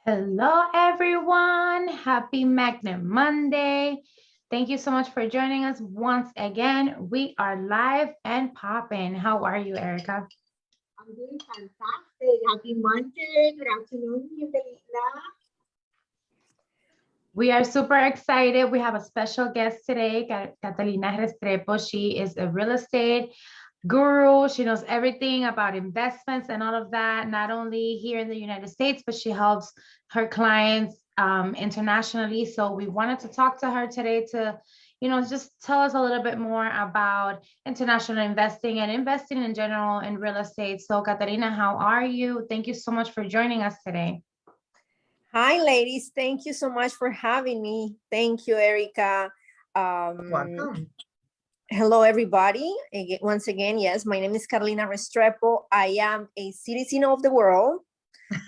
Hello, everyone. Happy Magnet Monday. Thank you so much for joining us once again. We are live and popping. How are you, Erica? I'm doing fantastic. Happy Monday. Good afternoon, Evelina. We are super excited. We have a special guest today, Catalina Restrepo. She is a real estate guru. She knows everything about investments and all of that, not only here in the United States, but she helps her clients internationally. So we wanted to talk to her today to, just tell us a little bit more about international investing and investing in general in real estate. So Catalina, how are you? Thank you so much for joining us today. Hi, ladies. Thank you so much for having me. Thank you, Erica. Welcome. Hello, everybody. Once again, yes, my name is Carolina Restrepo. I am a citizen of the world.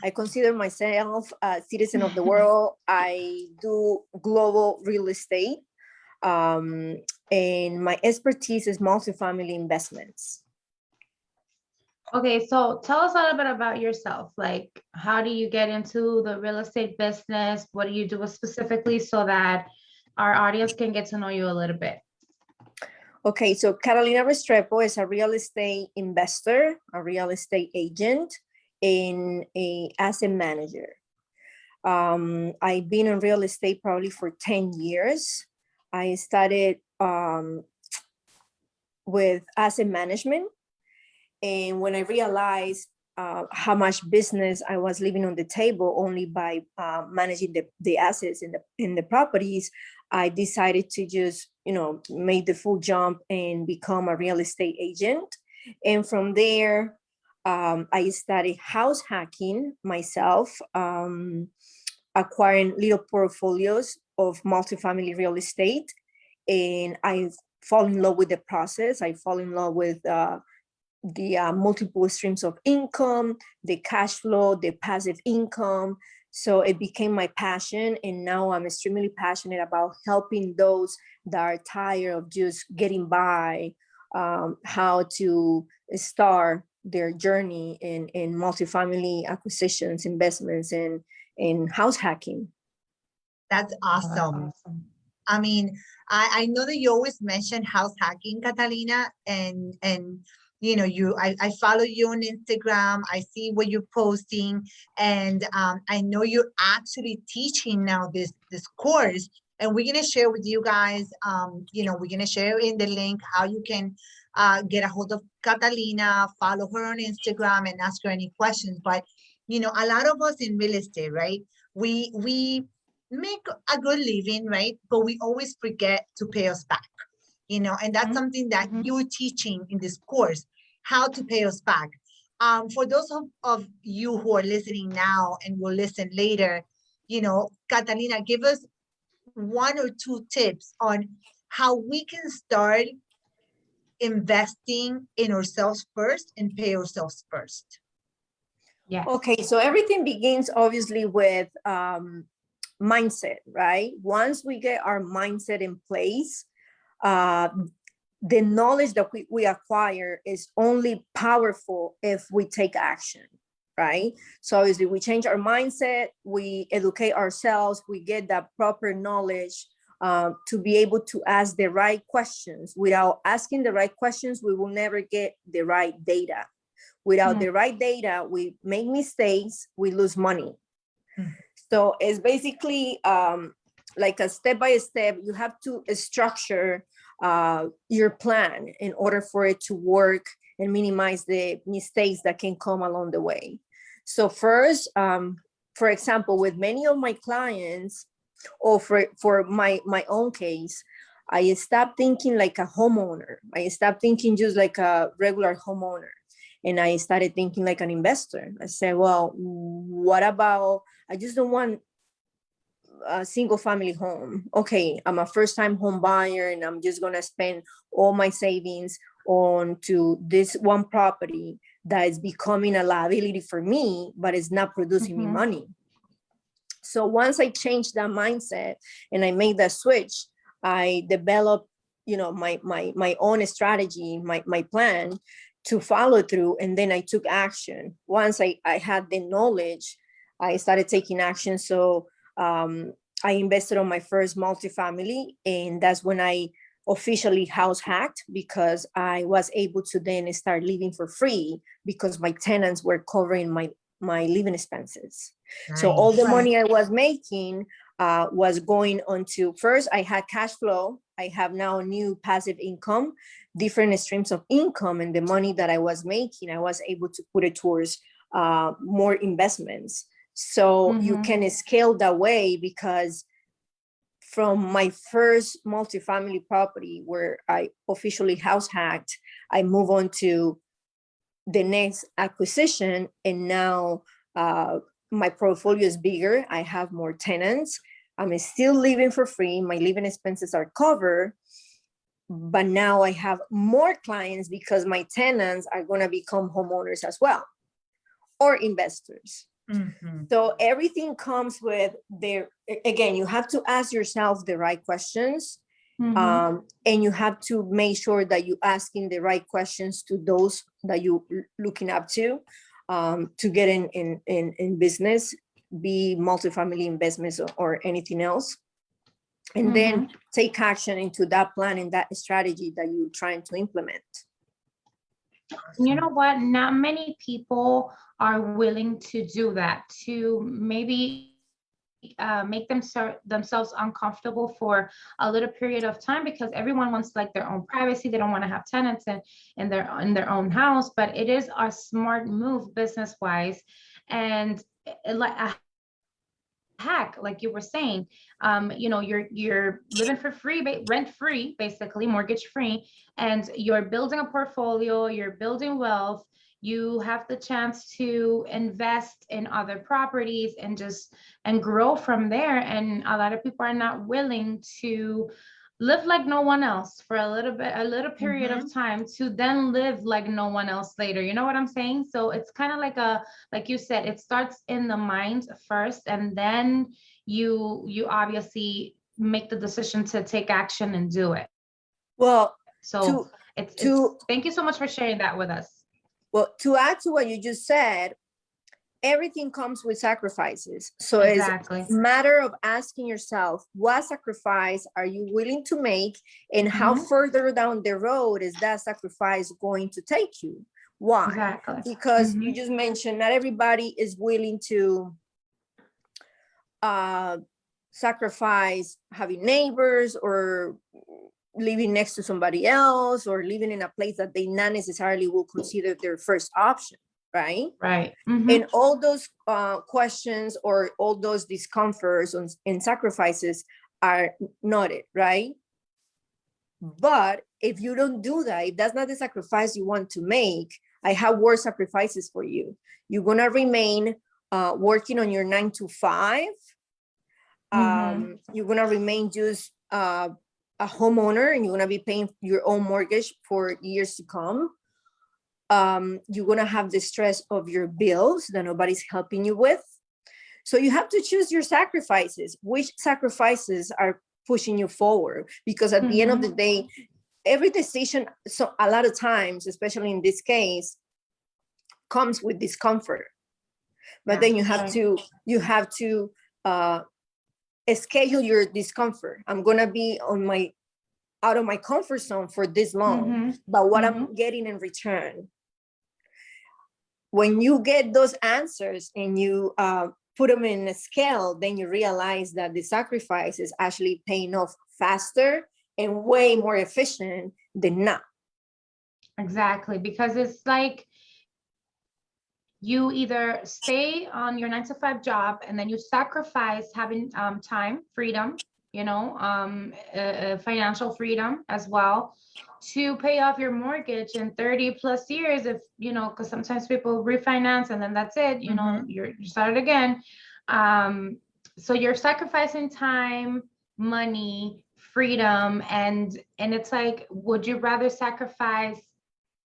I consider myself a citizen of the world. I do global real estate. And my expertise is multifamily investments. Okay, so tell us a little bit about yourself. Like, how do you get into the real estate business? What do you do specifically so that our audience can get to know you a little bit? Okay, so Carolina Restrepo is a real estate investor, a real estate agent, and an asset manager. I've been in real estate probably for 10 years. I started with asset management. And when I realized how much business I was leaving on the table only by managing the assets in the properties, I decided to just, make the full jump and become a real estate agent. And from there, I started house hacking myself, acquiring little portfolios of multifamily real estate. And I fall in love with the process. I fall in love with the multiple streams of income, the cash flow, the passive income. So it became my passion. And now I'm extremely passionate about helping those that are tired of just getting by, how to start their journey in multifamily acquisitions, investments, and in house hacking. That's awesome. I mean, I know that you always mention house hacking, Catalina, and I follow you on Instagram. I see what you're posting, and I know you're actually teaching now this course, and we're gonna share with you guys. We're gonna share in the link how you can get a hold of Catalina, follow her on Instagram, and ask her any questions. But a lot of us in real estate, right? We make a good living, right? But we always forget to pay us back, and that's something that you're teaching in this course, how to pay us back. For those of you who are listening now and will listen later, Catalina, give us 1 or 2 tips on how we can start investing in ourselves first and pay ourselves first. Yeah. Okay, so everything begins obviously with mindset, right? Once we get our mindset in place, the knowledge that we acquire is only powerful if we take action, right? So obviously we change our mindset, we educate ourselves, we get that proper knowledge to be able to ask the right questions. Without asking the right questions, we will never get the right data. Without the right data, we make mistakes, we lose money. So it's basically like a step-by-step. You have to structure your plan in order for it to work and minimize the mistakes that can come along the way. So first, for example, with many of my clients, or for my own case, I stopped thinking like a homeowner. I stopped thinking just like a regular homeowner. And I started thinking like an investor. I said, well, what about, I just don't want a single family home. Okay, I'm a first time home buyer and I'm just gonna spend all my savings on to this one property that is becoming a liability for me, but it's not producing me money. So once I changed that mindset and I made that switch, I developed, my own strategy, my plan to follow through. And then I took action. Once I had the knowledge, I started taking action. So I invested on my first multifamily, and that's when I officially house hacked, because I was able to then start living for free because my tenants were covering my living expenses. So all the Nice. money I was making was going on to, first I had cash flow. I have now new passive income, different streams of income, and the money that I was making, I was able to put it towards more investments. So you can scale that way, because from my first multifamily property where I officially house hacked, I move on to the next acquisition, and now my portfolio is bigger. I have more tenants. I'm still living for free. My living expenses are covered, but now I have more clients because my tenants are going to become homeowners as well, or investors. So everything comes with their, again, you have to ask yourself the right questions. And you have to make sure that you're asking the right questions to those that you're looking up to get in business, be multifamily investments or anything else. And then take action into that plan and that strategy that you're trying to implement. You know what? Not many people are willing to do that, to maybe make themselves uncomfortable for a little period of time, because everyone wants like their own privacy. They don't want to have tenants in their own house, but it is a smart move business wise, and like a hack, like you were saying. You know, you're living for free, rent free, basically mortgage free, and you're building a portfolio, you're building wealth. You have the chance to invest in other properties and grow from there. And a lot of people are not willing to live like no one else for a little period of time, to then live like no one else later. You know what I'm saying? So it's kind of like you said, it starts in the mind first, and then you obviously make the decision to take action and do it. Well, so it's thank you so much for sharing that with us. Well, to add to what you just said, everything comes with sacrifices. So Exactly. It's a matter of asking yourself, what sacrifice are you willing to make, and how further down the road is that sacrifice going to take you? Why? Exactly. Because you just mentioned not everybody is willing to sacrifice having neighbors, or living next to somebody else, or living in a place that they not necessarily will consider their first option, right? Right. And all those questions or all those discomforts and sacrifices are noted, right? But if you don't do that, if that's not the sacrifice you want to make, I have worse sacrifices for you. You're gonna remain working on your 9 to 5. You're gonna remain just a homeowner, and you're gonna be paying your own mortgage for years to come. You're gonna have the stress of your bills that nobody's helping you with. So you have to choose your sacrifices. Which sacrifices are pushing you forward? Because at the end of the day, every decision, so a lot of times, especially in this case, comes with discomfort. But then you have to schedule your discomfort. I'm gonna be out of my comfort zone for this long, but what I'm getting in return. When you get those answers and you put them in a scale, then you realize that the sacrifice is actually paying off faster and way more efficient than not. Exactly, because it's like you either stay on your 9 to 5 job, and then you sacrifice having time, freedom, financial freedom as well, to pay off your mortgage in 30 plus years, if because sometimes people refinance and then that's it, you start again. So you're sacrificing time, money, freedom, and it's like, would you rather sacrifice,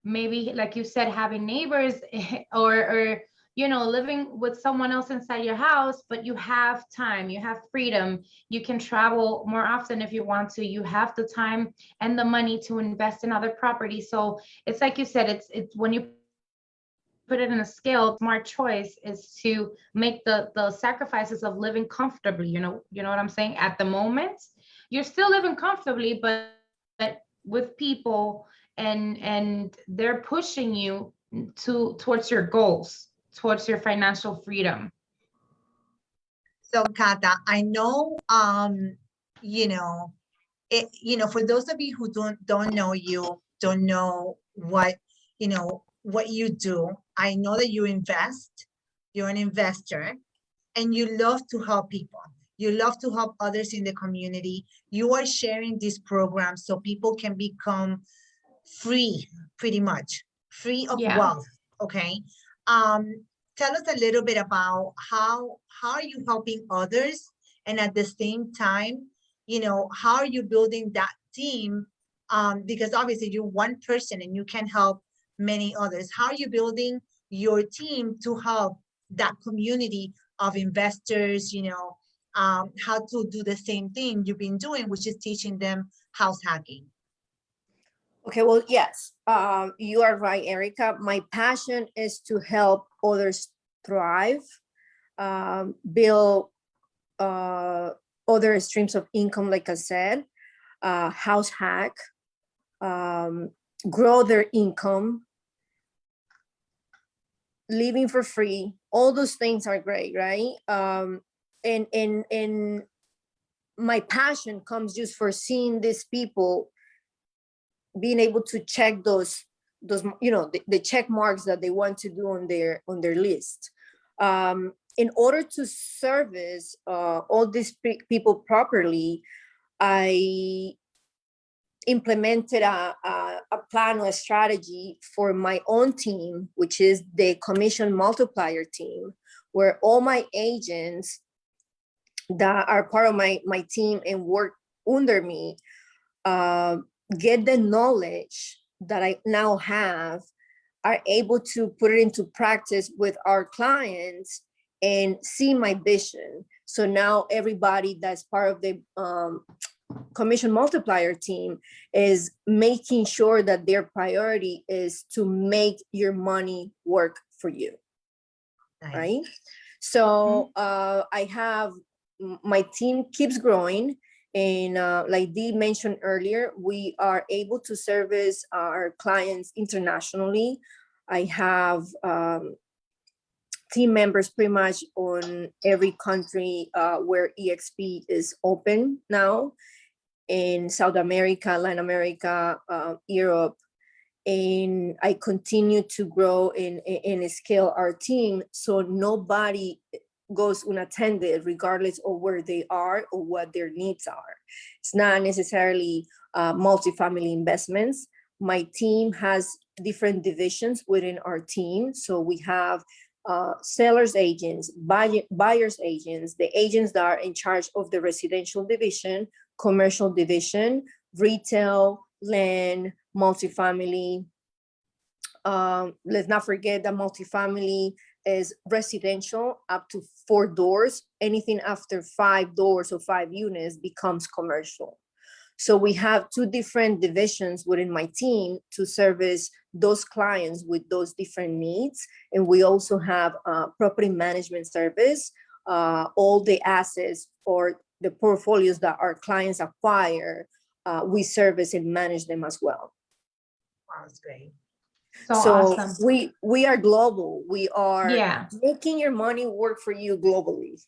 maybe like you said, having neighbors or living with someone else inside your house, but you have time, you have freedom, you can travel more often if you want to, you have the time and the money to invest in other properties. So it's like you said, it's when you put it in a scale, smart choice is to make the sacrifices of living comfortably. You know what I'm saying? At the moment, you're still living comfortably, but with people, and they're pushing you towards your goals, towards your financial freedom. So Kata, I know, you know, for those of you who don't know you, don't know what, what you do. I know that you invest, you're an investor, and you love to help people. You love to help others in the community. You are sharing this program so people can become free, pretty much free of Yeah. wealth. Okay. Um, Tell us a little bit about how are you helping others, and at the same time, how are you building that team? Because obviously you're one person and you can help many others. How are you building your team to help that community of investors? How to do the same thing you've been doing, which is teaching them house hacking. Okay, well, yes, you are right, Erica. My passion is to help others thrive, build other streams of income, like I said, house hack, grow their income, living for free. All those things are great, right? And my passion comes just for seeing these people being able to check those the check marks that they want to do on their list. In order to service all these people properly, I implemented a plan or a strategy for my own team, which is the commission multiplier team, where all my agents that are part of my team and work under me get the knowledge that I now have, are able to put it into practice with our clients and see my vision. So now everybody that's part of the commission multiplier team is making sure that their priority is to make your money work for you. Nice. Right? So I have, my team keeps growing. And like Dee mentioned earlier, we are able to service our clients internationally. I have team members pretty much on every country where EXP is open now, in South America, Latin America, Europe. And I continue to grow and scale our team so nobody goes unattended, regardless of where they are or what their needs are. It's not necessarily multifamily investments. My team has different divisions within our team. So we have sellers agents, buyers agents, the agents that are in charge of the residential division, commercial division, retail, land, multifamily. Let's not forget that multifamily is residential up to 4 doors. Anything after 5 doors or 5 units becomes commercial. So we have 2 different divisions within my team to service those clients with those different needs. And we also have property management service, all the assets or the portfolios that our clients acquire, we service and manage them as well. Wow, that's great. So awesome. we are global. We are Yeah. making your money work for you globally.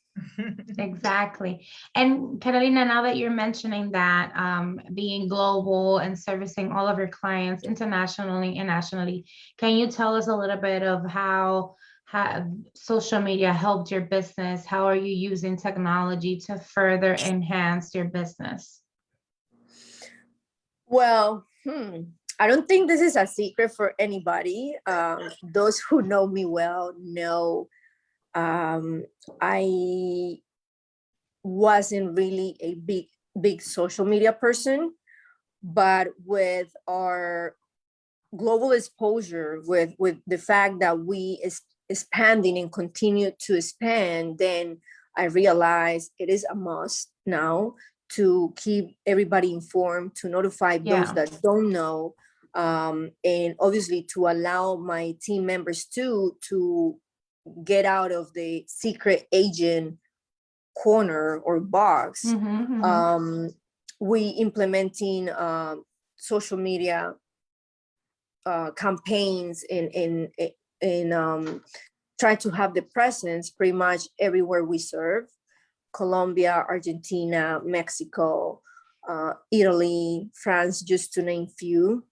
Exactly. And Carolina, now that you're mentioning that, being global and servicing all of your clients internationally and nationally, can you tell us a little bit of how social media helped your business? How are you using technology to further enhance your business? Well, I don't think this is a secret for anybody. Those who know me well know I wasn't really a big social media person, but with our global exposure, with the fact that we is expanding and continue to expand, then I realized it is a must now to keep everybody informed, to notify those that don't know, and obviously to allow my team members to get out of the secret agent corner or box. We implementing social media campaigns and try to have the presence pretty much everywhere we serve: Colombia, Argentina, Mexico, Italy, France, just to name few,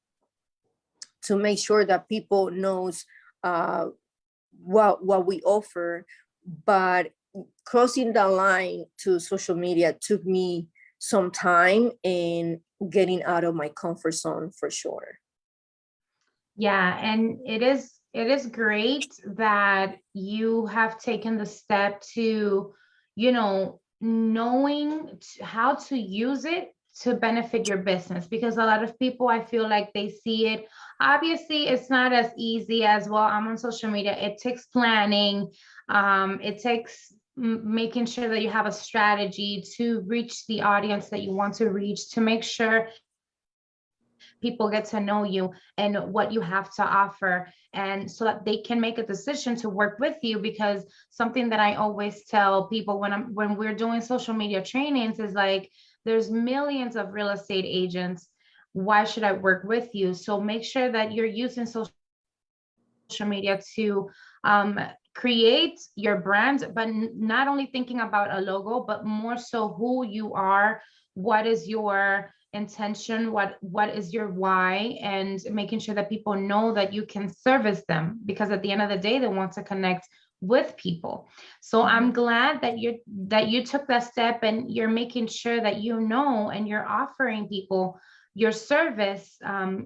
to make sure that people knows what we offer. But crossing the line to social media took me some time and getting out of my comfort zone for sure. Yeah, and it is great that you have taken the step to, knowing how to use it to benefit your business, because a lot of people, I feel like they see it. Obviously, it's not as easy as, well, I'm on social media. It takes planning. It takes making sure that you have a strategy to reach the audience that you want to reach, to make sure people get to know you and what you have to offer, and so that they can make a decision to work with you. Because something that I always tell people when we're doing social media trainings is like, there's millions of real estate agents. Why should I work with you? So make sure that you're using social media to create your brand, but not only thinking about a logo, but more so who you are, what is your intention, what is your why, and making sure that people know that you can service them, because at the end of the day, they want to connect with people. So I'm glad that you took that step, and you're making sure that and you're offering people your service,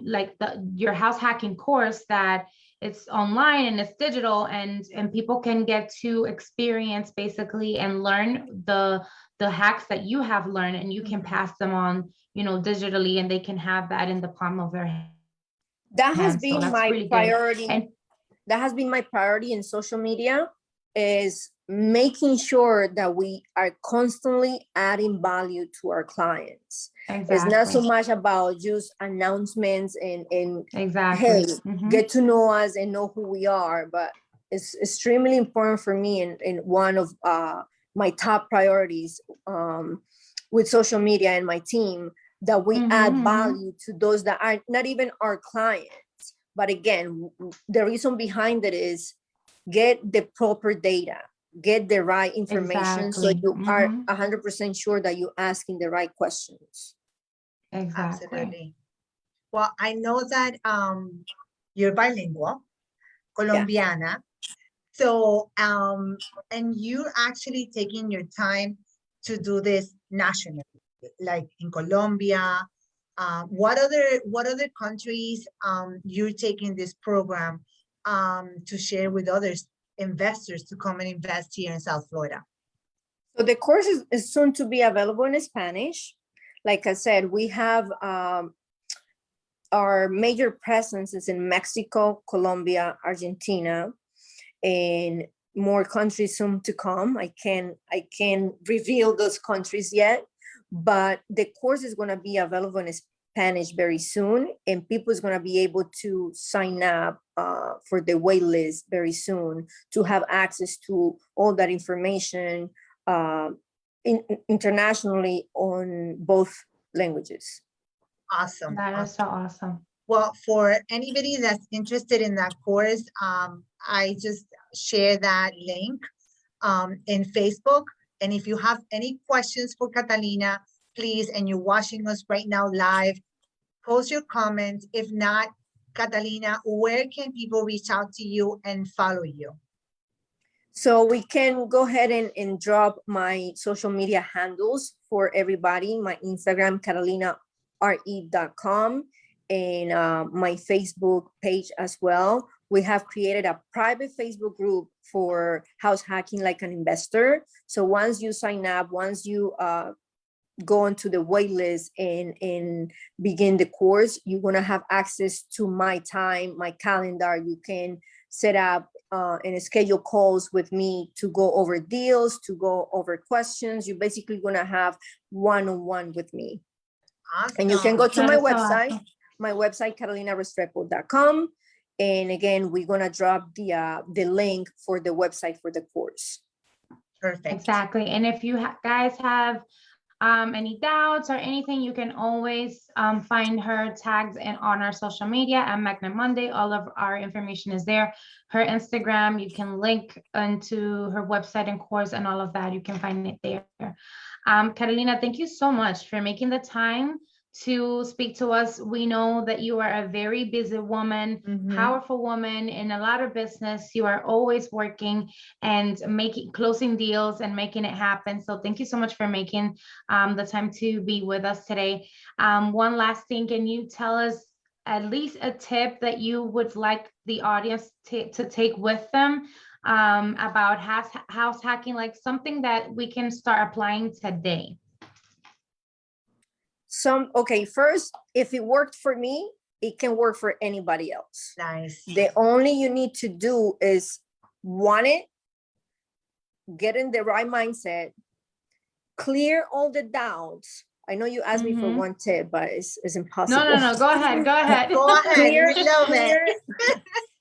like your house hacking course, that it's online and it's digital, and people can get to experience basically and learn the hacks that you have learned, and you can pass them on, digitally, and they can have that in the palm of their hand. That has been So my really priority. And that has been my priority in social media, is making sure that we are constantly adding value to our clients. exactly. It's not so much about just announcements and Exactly. hey, get to know us and know who we are. But it's extremely important for me, and one of my top priorities with social media and my team, that we add value to those that are not even our clients. But again, the reason behind it is get the proper data, get the right information, so you are 100% sure that you're asking the right questions. Exactly. Absolutely. Well, I know that you're bilingual, Colombiana. So, and you're actually taking your time to do this nationally, like in Colombia. What other countries you're taking this program to share with others investors to come and invest here in South Florida? So the course is soon to be available in Spanish. Like I said, we have our major presences in Mexico, Colombia, Argentina, and more countries soon to come. I can't reveal those countries yet, but the course is going to be available in Spanish very soon, and people is going to be able to sign up for the wait list very soon to have access to all that information internationally on both languages. Awesome. That is so awesome. Well, for anybody that's interested in that course, I just share that link in Facebook. And if you have any questions for Catalina, please, and you're watching us right now live, post your comments. If not, Catalina, where can people reach out to you and follow you? So we can go ahead and drop my social media handles for everybody. My Instagram, catalinare.com, and my Facebook page as well. We have created a private Facebook group for house hacking like an investor. So once you sign up, once you go into the wait list and begin the course, you're going to have access to my time, my calendar. You can set up and schedule calls with me to go over deals, to go over questions. You're basically going to have one-on-one with me. Awesome. And you can go to my website, my website, catalinarestrepo.com. And again, we're gonna drop the link for the website for the course. Perfect. Exactly. And if you guys have any doubts or anything, you can always find her tags on our social media at Magna Monday. All of our information is there. Her Instagram, you can link into her website and course and all of that. You can find it there. Catalina, thank you so much for making the time to speak to us. We know that you are a very busy woman, powerful woman in a lot of business. You are always working and closing deals and making it happen. So thank you so much for making the time to be with us today. One last thing, can you tell us at least a tip that you would like the audience to take with them about house hacking, like something that we can start applying today? Okay, first, if it worked for me, it can work for anybody else. Nice. The only you need to do is want it, get in the right mindset, clear all the doubts. I know you asked me for one tip, but it's impossible. No, go ahead. Go ahead, we love it.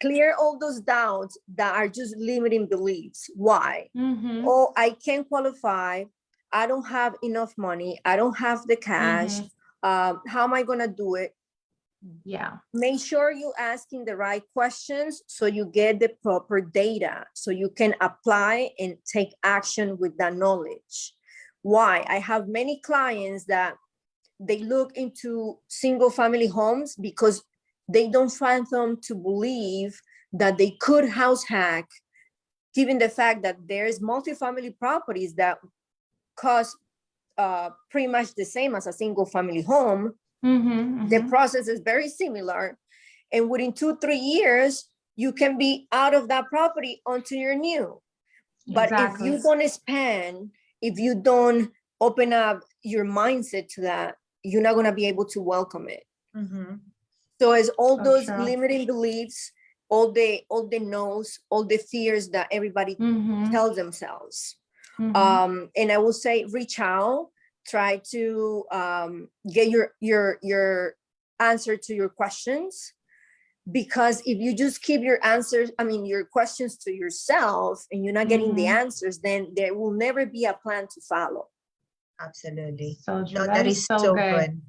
Clear all those doubts that are just limiting beliefs. Why? Oh, I can't qualify. I don't have enough money. I don't have the cash. How am I gonna do it? Yeah. Make sure you're asking the right questions so you get the proper data so you can apply and take action with that knowledge. Why? I have many clients that they look into single family homes because they don't find them to believe that they could house hack, given the fact that there's multifamily properties that cost pretty much the same as a single family home. The process is very similar. And within 2-3 years, you can be out of that property until you're new. But if you don't expand, if you don't open up your mindset to that, you're not going to be able to welcome it. So it's all those limiting beliefs, all the no's, all the fears that everybody tells themselves. And I will say, reach out, try to get your answer to your questions. Because if you just keep your questions to yourself and you're not getting the answers, then there will never be a plan to follow. Absolutely. So true. No, that is so good.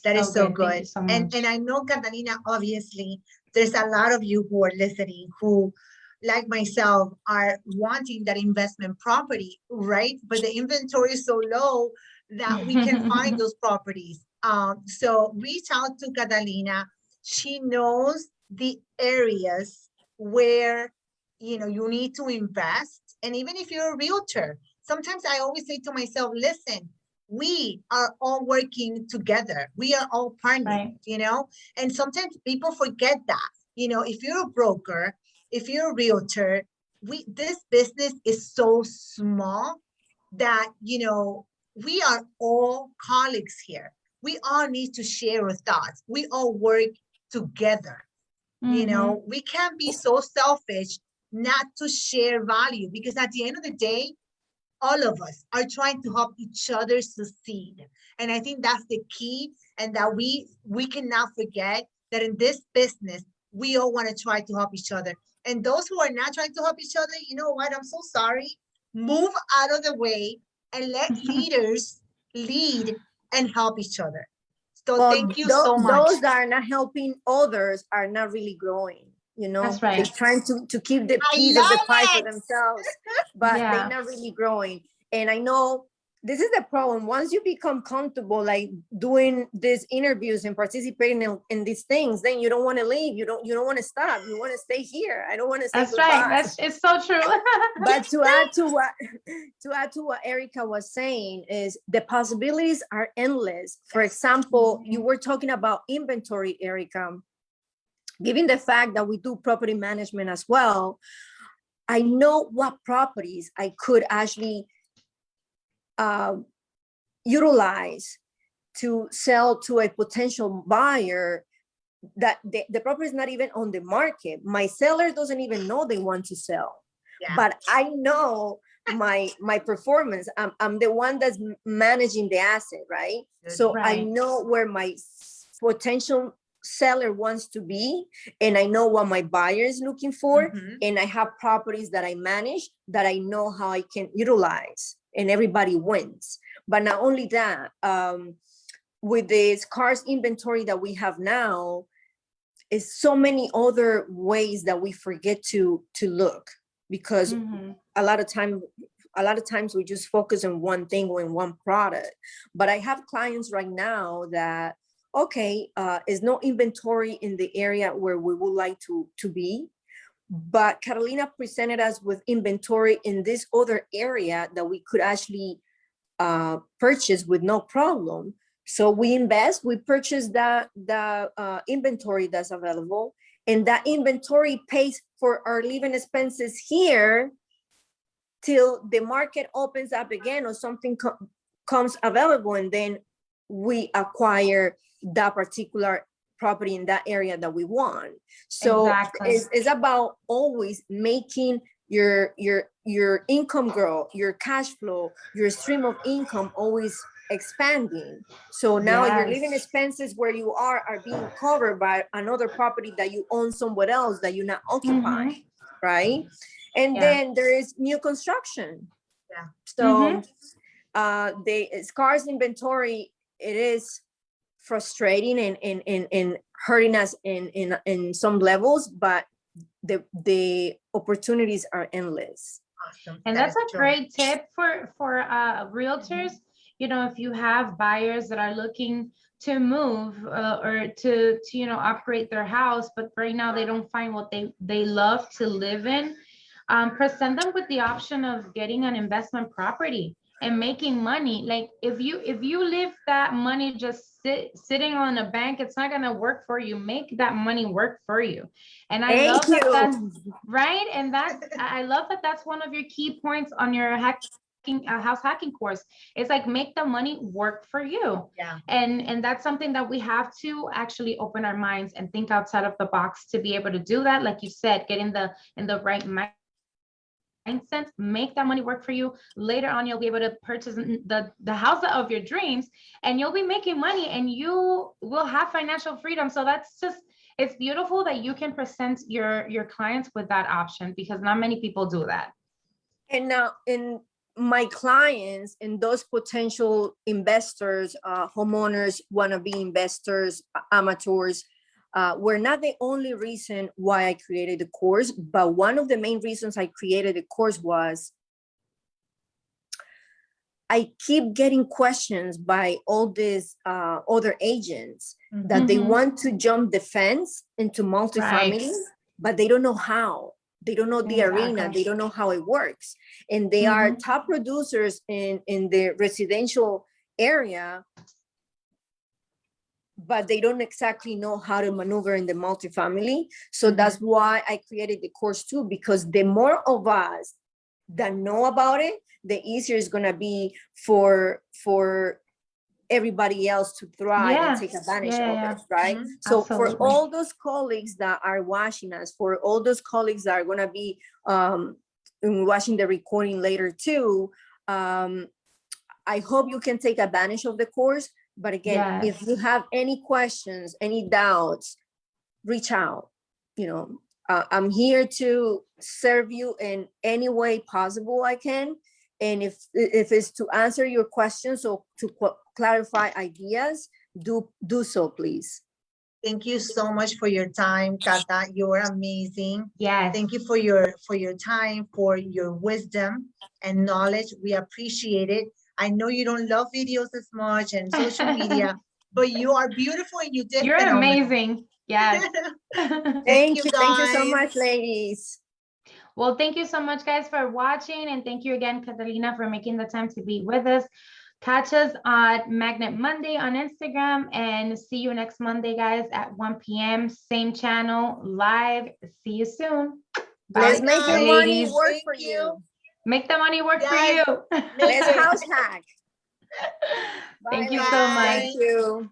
That is so good. Thank you so much. And I know, Catalina, obviously, there's a lot of you who are listening who, like myself, are wanting that investment property, right? But the inventory is so low that we can find those properties. So reach out to Catalina. She knows the areas where, you need to invest. And even if you're a realtor, sometimes I always say to myself, listen, we are all working together. We are all partners, and sometimes people forget that, if you're a broker, if you're a realtor, this business is so small that, we are all colleagues here. We all need to share our thoughts. We all work together. We can't be so selfish not to share value, because at the end of the day, all of us are trying to help each other succeed. And I think that's the key, and that we cannot forget that in this business, we all want to try to help each other. And those who are not trying to help each other, you know what? I'm so sorry. Move out of the way and let leaders lead and help each other. So thank you so much. Those that are not helping others are not really growing. That's right. They're trying to keep the piece of the pie for themselves, but they're not really growing. And I know this is the problem. Once you become comfortable, like doing these interviews and participating in these things, then you don't want to leave. You don't want to stop. You want to stay here. I don't want to say That's goodbye. right. It's so true. But to add to what Erica was saying, is the possibilities are endless. For example, you were talking about inventory, Erica. Given the fact that we do property management as well, I know what properties I could actually utilize to sell to a potential buyer that the property is not even on the market. My seller doesn't even know they want to sell, but I know my performance. I'm the one that's managing the asset, right? So I know where my potential seller wants to be, and I know what my buyer is looking for, Mhm. and I have properties that I manage that I know how I can utilize, and everybody wins. But not only that, with the scarce inventory that we have now, is so many other ways that we forget to look, because Mhm. a lot of times we just focus on one thing or in one product. But I have clients right now that, okay, is no inventory in the area where we would like to be, but Carolina presented us with inventory in this other area that we could actually purchase with no problem. So we invest, we purchase the inventory that's available, and that inventory pays for our living expenses here till the market opens up again or something comes available, and then we acquire that particular property in that area that we want. So Exactly. it's about always making your income grow, your cash flow, your stream of income always expanding. So now your living Yes. expenses where you are being covered by another property that you own somewhere else that you're not occupying, Mhm. right? And Yeah. then there is new construction. Yeah. So the scarce inventory, it is frustrating and hurting us in some levels, but the opportunities are endless. Awesome. And That that's is a true. great tip for realtors. You know, if you have buyers that are looking to move or to operate their house, but right now they don't find what they love to live in, present them with the option of getting an investment property and making money. Like if you leave that money just sitting on a bank, it's not gonna work for you. Make that money work for you. And I Thank love that that's you. right. And I love that that's one of your key points on your house hacking course. It's like make the money work for you. Yeah. And that's something that we have to actually open our minds and think outside of the box to be able to do that. Like you said, get in the right mindset, make that money work for you. Later on, you'll be able to purchase the house of your dreams, and you'll be making money, and you will have financial freedom. So that's just, it's beautiful that you can present your clients with that option, because not many people do that. And now in my clients and those potential investors, homeowners, wannabe investors, amateurs, were not the only reason why I created the course, but one of the main reasons I created the course was I keep getting questions by all these other agents that they want to jump the fence into multifamily, Right. but they don't know how. They don't know the arena. Exactly. They don't know how it works. And they are top producers in the residential area, but they don't exactly know how to maneuver in the multifamily. So that's why I created the course too, because the more of us that know about it, the easier it's gonna be for everybody else to thrive and take advantage of it, right? So for Absolutely. all those colleagues that are watching us, for all those colleagues that are gonna be watching the recording later too, I hope you can take advantage of the course. But again, if you have any questions, any doubts, reach out. You know, I'm here to serve you in any way possible I can. And if it's to answer your questions or to clarify ideas, do so, please. Thank you so much for your time, Kata. You're amazing. Yes. Thank you for your time, for your wisdom and knowledge. We appreciate it. I know you don't love videos as much and social media, but you are beautiful and you did You're phenomenal. amazing. Yes. Thank you. guys. Thank you so much, ladies. Well, thank you so much, guys, for watching. And thank you again, Catalina, for making the time to be with us. Catch us on Magnet Monday on Instagram, and see you next Monday, guys, at 1 p.m. Same channel, live. See you soon. Bye. Let's make your money ladies. work for you. Make the money work for Yes. you. Let's house hack. Thank Bye, you ladies. so much. Thank you.